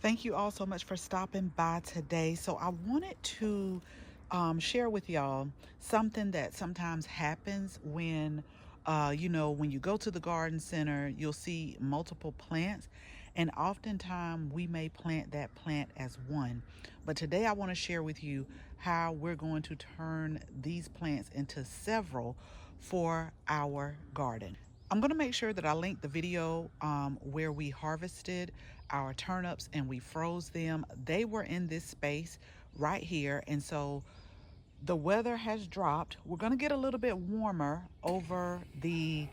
Thank you all so much for stopping by today. So I wanted to share with y'all something that sometimes happens when, when you go to the garden center, you'll see multiple plants, and oftentimes we may plant that plant as one. But today I want to share with you how we're going to turn these plants into several for our garden. I'm going to make sure that I link the video where we harvested our turnips and we froze them. They were in this space right here. And so the weather has dropped. We're going to get a little bit warmer over the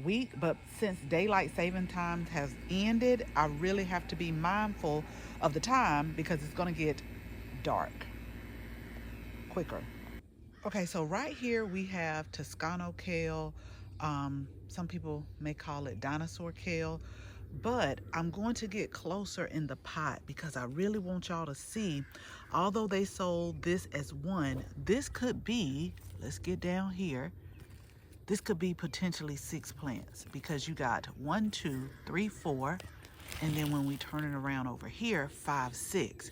week, but since daylight saving time has ended, I really have to be mindful of the time because it's going to get dark quicker. Okay, so right here we have Toscano kale. Some people may call it dinosaur kale, but I'm going to get closer in the pot because I really want y'all to see, although they sold this as one, this could be, let's get down here, this could be potentially 6 plants because you got 1, 2, 3, 4, and then when we turn it around over here, 5, 6.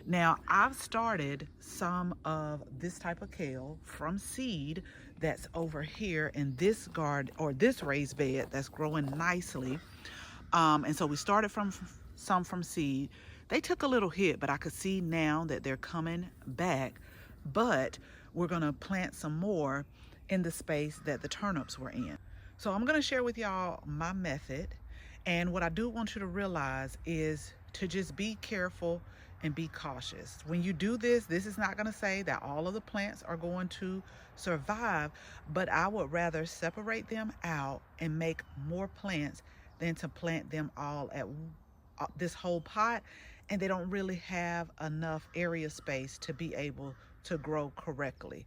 Now, I've started some of this type of kale from seed that's over here in this garden or this raised bed that's growing nicely. And so we started from some from seed. They took a little hit, but I could see now that they're coming back. But we're going to plant some more in the space that the turnips were in. So I'm going to share with y'all my method. And what I do want you to realize is to just be careful and be cautious. When you do this, this is not going to say that all of the plants are going to survive, but I would rather separate them out and make more plants than to plant them all at this whole pot, and they don't really have enough area space to be able to grow correctly.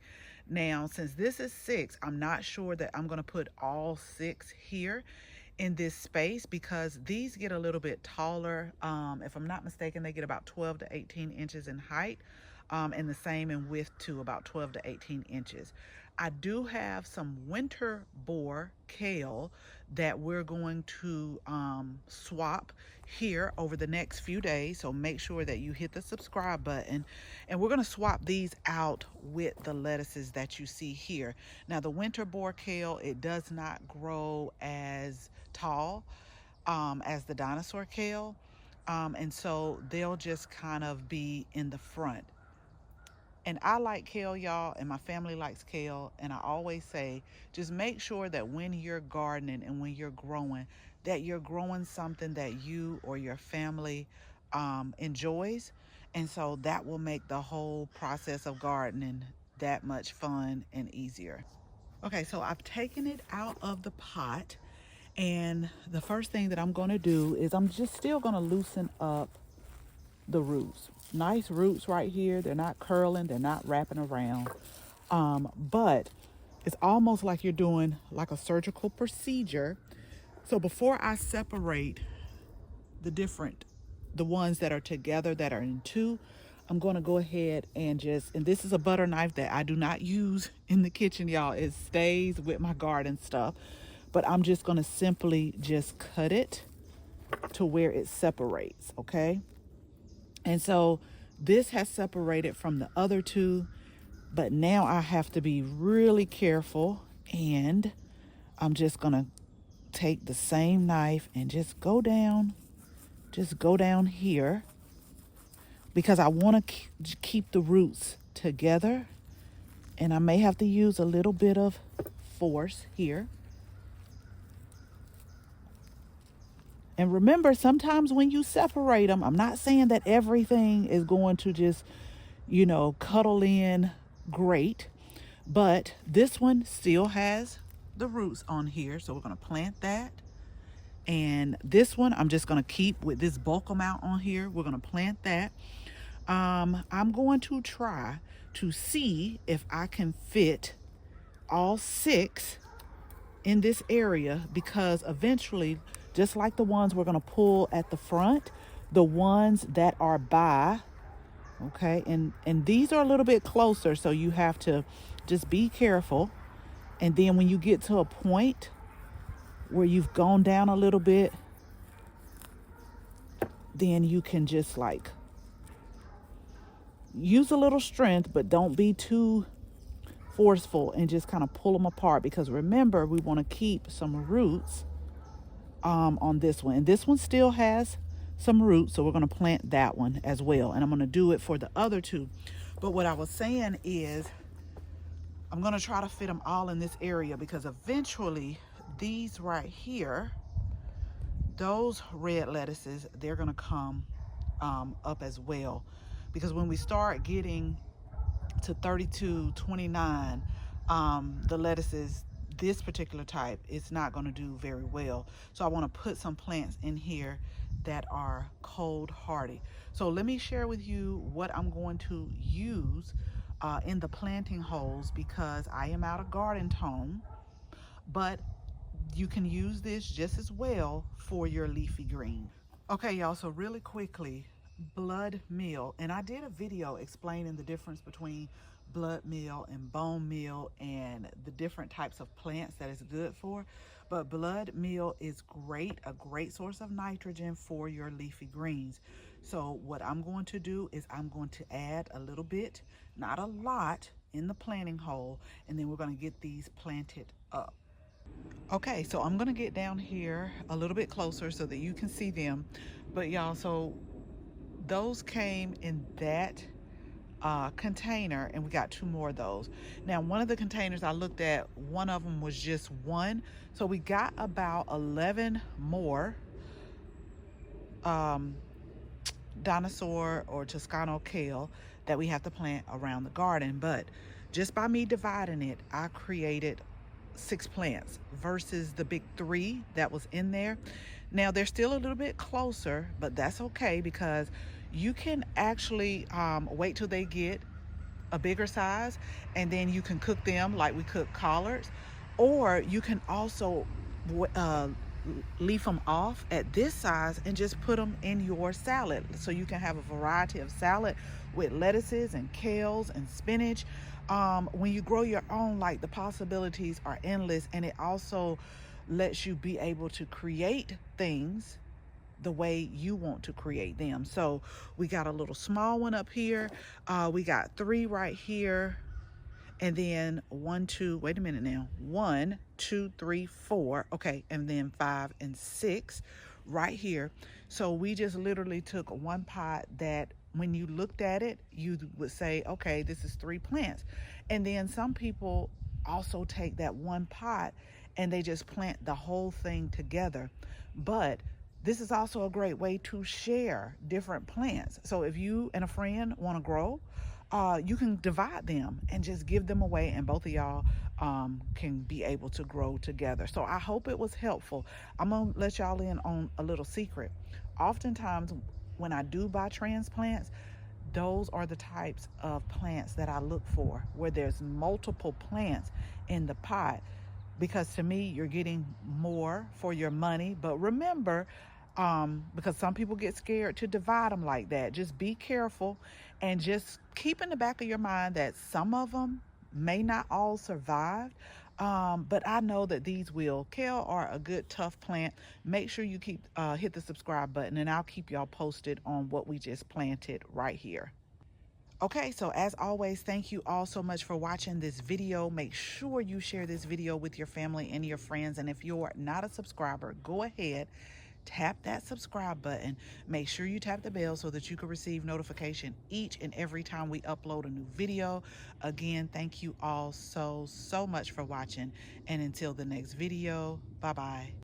Now, since this is 6, I'm not sure that I'm going to put all 6 here in this space because these get a little bit taller. If I'm not mistaken, they get about 12 to 18 inches in height, and the same in width too, about 12 to 18 inches. I do have some winter boar kale that we're going to swap here over the next few days. So make sure that you hit the subscribe button, and we're going to swap these out with the lettuces that you see here. Now, the winter boar kale, it does not grow as tall as the dinosaur kale, and so they'll just kind of be in the front. And I like kale, y'all, and my family likes kale. And I always say, just make sure that when you're gardening and when you're growing, that you're growing something that you or your family enjoys. And so that will make the whole process of gardening that much fun and easier. Okay, so I've taken it out of the pot. And the first thing that I'm going to do is I'm just still going to loosen up the roots. Nice roots right here. They're not curling, they're not wrapping around. But it's almost like you're doing like a surgical procedure. So before I separate the ones that are together that are in 2, I'm going to go ahead and this is a butter knife that I do not use in the kitchen, y'all. It stays with my garden stuff. But I'm just going to simply just cut it to where it separates, okay? And so this has separated from the other 2, but now I have to be really careful, and I'm just going to take the same knife and just go down here because I want to keep the roots together, and I may have to use a little bit of force here. And remember, sometimes when you separate them, I'm not saying that everything is going to just, cuddle in great. But this one still has the roots on here. So we're going to plant that. And this one, I'm just going to keep with this bulk amount on here. We're going to plant that. I'm going to try to see if I can fit all 6 in this area, because eventually, just like the ones we're going to pull at the front, the ones that are by, okay, and these are a little bit closer, so you have to just be careful. And then when you get to a point where you've gone down a little bit, then you can just like use a little strength, but don't be too forceful, and just kind of pull them apart, because remember, we want to keep some roots on this one. And this one still has some roots, so we're going to plant that one as well. And I'm going to do it for the other two. But what I was saying is I'm going to try to fit them all in this area, because eventually these right here, those red lettuces, they're going to come up as well. Because when we start getting to 32-29, the lettuces, this particular type, is not going to do very well. So I want to put some plants in here that are cold hardy. So let me share with you what I'm going to use in the planting holes, because I am out of garden tome, but you can use this just as well for your leafy green. Okay, y'all, so really quickly, blood meal. And I did a video explaining the difference between blood meal and bone meal and the different types of plants that it's good for. But blood meal is great, a great source of nitrogen for your leafy greens. So what I'm going to do is I'm going to add a little bit, not a lot, in the planting hole, and then we're going to get these planted up. Okay, so I'm gonna get down here a little bit closer so that you can see them. But y'all, so those came in that container, and we got 2 more of those. Now, one of the containers I looked at, one of them was just 1. So we got about 11 more dinosaur or Toscano kale that we have to plant around the garden. But just by me dividing it, I created 6 plants versus the big 3 that was in there. Now they're still a little bit closer, but that's okay, because you can actually wait till they get a bigger size, and then you can cook them like we cook collards, or you can also leaf them off at this size and just put them in your salad, so you can have a variety of salad with lettuces and kales and spinach. When you grow your own, like, the possibilities are endless, and it also lets you be able to create things the way you want to create them. So we got a little small one up here, we got 3 right here, and then 1, 2, wait a minute now, 1, 2, 3, 4, okay, and then 5 and 6 right here. So we just literally took one pot that, when you looked at it, you would say, okay, this is 3 plants. And then some people also take that one pot and they just plant the whole thing together. But this is also a great way to share different plants. So if you and a friend want to grow, you can divide them and just give them away, and both of y'all can be able to grow together. So I hope it was helpful. I'm gonna let y'all in on a little secret. Oftentimes when I do buy transplants, those are the types of plants that I look for, where there's multiple plants in the pot, because to me, you're getting more for your money. But remember, because some people get scared to divide them like that, just be careful, and just keep in the back of your mind that some of them may not all survive. But I know that these will. Kale are a good tough plant. Make sure you keep hit the subscribe button, and I'll keep y'all posted on what we just planted right here. Okay, so as always, thank you all so much for watching this video. Make sure you share this video with your family and your friends. And if you're not a subscriber, go ahead, tap that subscribe button. Make sure you tap the bell so that you can receive notification each and every time we upload a new video. Again, thank you all so much for watching. And until the next video, bye-bye.